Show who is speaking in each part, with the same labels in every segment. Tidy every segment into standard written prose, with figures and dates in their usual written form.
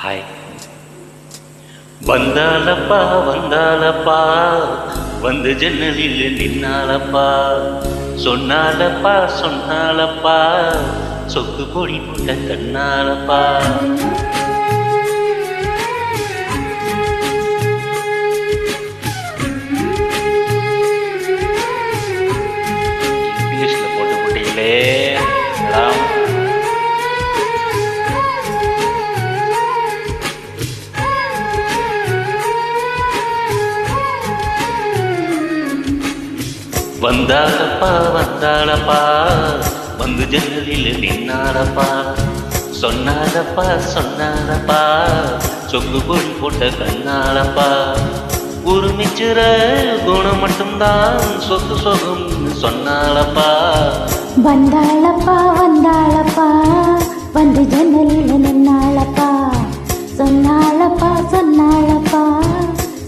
Speaker 1: Hi. வந்தாலப்பா வந்தாலப்பா வந்து ஜன்னலில் நின்னாலப்பா, சொன்னாலப்பா சொன்னாலப்பா சொக்கு பொடி போட்ட கண்ணாலப்பா. இங்கிலீஷ்ல போட்டு போட்டீங்களே மேடம். வந்தாலப்பா வந்தாலப்பா வந்து ஜன்னலில் நின்னாலப்பா, சொன்னாலப்பா சொன்னாலப்பா சொக்கு பொடி போட்ட கண்ணாலப்பா. ஒரு மிச்சிற குணம் மட்டும்தான் சொத்து சொகம் சொன்னாலப்பா.
Speaker 2: வந்தாளப்பா வந்தாளப்பா வந்து ஜன்னலில் நின்னாளப்பா, சொன்னாலப்பா சொன்னாலப்பா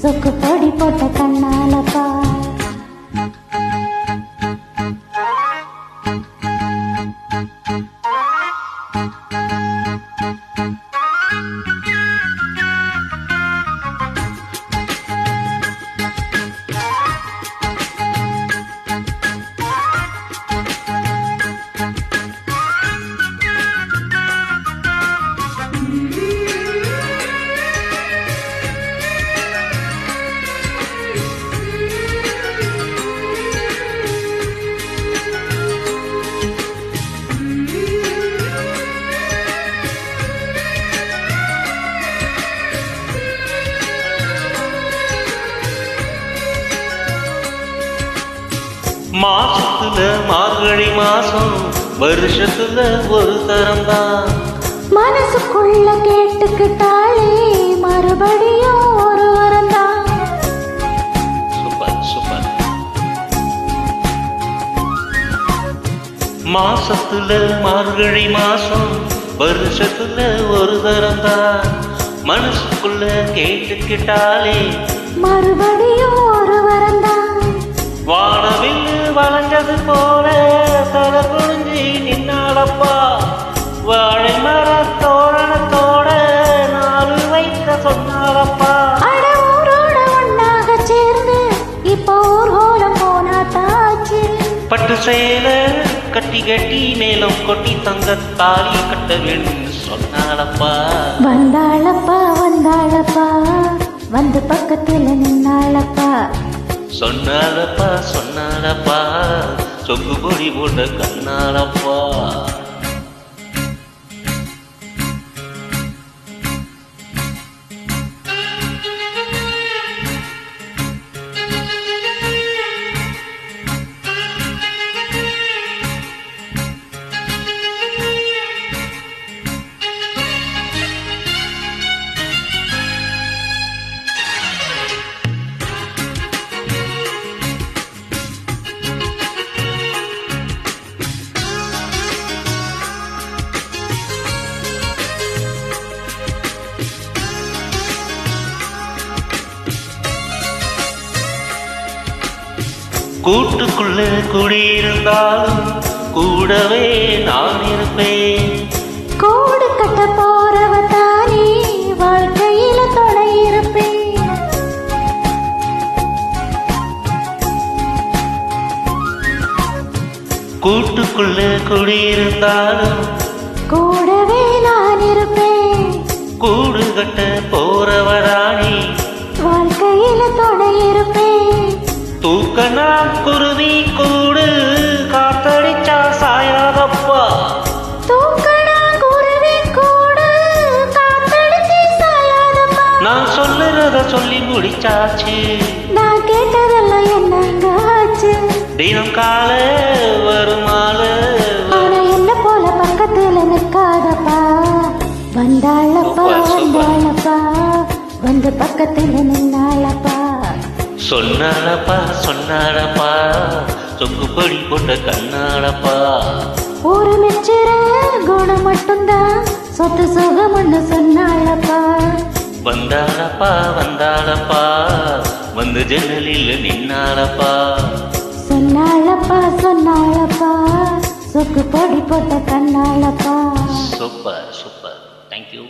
Speaker 2: சொக்கு பொடி போட்ட கண்ணாலப்பா.
Speaker 1: மாசத்துல மார்கழி மாசம் வருஷத்துல ஒரு தரம் தான்.
Speaker 2: மனசுக்குள்ள கேட்டுக்கிட்டாலே மறுபடியும் ஒரு வரம் தான்.
Speaker 1: Super super. மாசத்துல மார்கழி மாசம் வருஷத்துல ஒரு தரம் தான். மனசுக்குள்ள கேட்டுக்கிட்டாலே
Speaker 2: மறுபடியும் ஒரு வரம் தான்.
Speaker 1: வானவில் வளைஞ்சது போல தலை குனிஞ்சி நின்னாலப்பா, வாழை மர தோரணத்தோட நாலு வைக்க சொன்னாலப்பா.
Speaker 2: அடவோரோட ஒன்னாக சேர்ந்து இப்போ ஊர்கோலம் போனா தாச்சு.
Speaker 1: பட்டு சேல கட்டி கட்டி மேலும் கொட்டி தங்க தாலி கட்ட வேண்டும் சொன்னாலப்பா.
Speaker 2: வந்தாளப்பா வந்தாளப்பா வந்து பக்கத்துல நின்னாளப்பா,
Speaker 1: சொன்னாலப்பா சொன்னாலப்பா சொக்கு பொடி போட்ட கண்ணாலப்பா. கூட்டுக்குள்ள குடியிருந்தாலும் கூடவே நான் இருப்பேன்.
Speaker 2: கூடு கட்ட போறவ தானே வாழ்க்கையில தொடை இருப்பேன்.
Speaker 1: கூட்டுக்குள்ள குடியிருந்தாலும்
Speaker 2: கூடவே நான் இருப்பேன்.
Speaker 1: கூடு கட்ட போறவராணி
Speaker 2: வாழ்க்கையில தொடை இருப்பேன்.
Speaker 1: தூக்கனா குருவி கூடு காத்தடிச்சா சாயாதப்பா.
Speaker 2: தூக்கடா குருவி கூடு காத்தடிச்சு சாயாதப்பா.
Speaker 1: நான் சொல்லுறத சொல்லி முடிச்சாச்சு.
Speaker 2: நான் கேட்டதெல்லாம் என்னங்க ஆச்சு.
Speaker 1: தினம் கால வருமால
Speaker 2: ஆனா என்ன போல பக்கத்துல நிற்காதப்பா. வந்தாளப்பா வந்தாளப்பா வந்து பக்கத்துல நின்னாளப்பா,
Speaker 1: சொன்னாலப்பா சொன்னாலப்பா சொக்கு பொடி போட்ட கண்ணாலப்பா.
Speaker 2: ஒரு மெச்சிற குணம் மட்டும்தான் சொத்து சுகம்னு சொன்னாளப்பா.
Speaker 1: வந்தாலப்பா வந்தாலப்பா வந்து ஜன்னலில் நின்னாலப்பா,
Speaker 2: சொன்னாளப்பா சொன்னாளப்பா சொக்கு பொடி போட்ட கண்ணாலப்பா.
Speaker 1: Super super. தேங்க்யூ.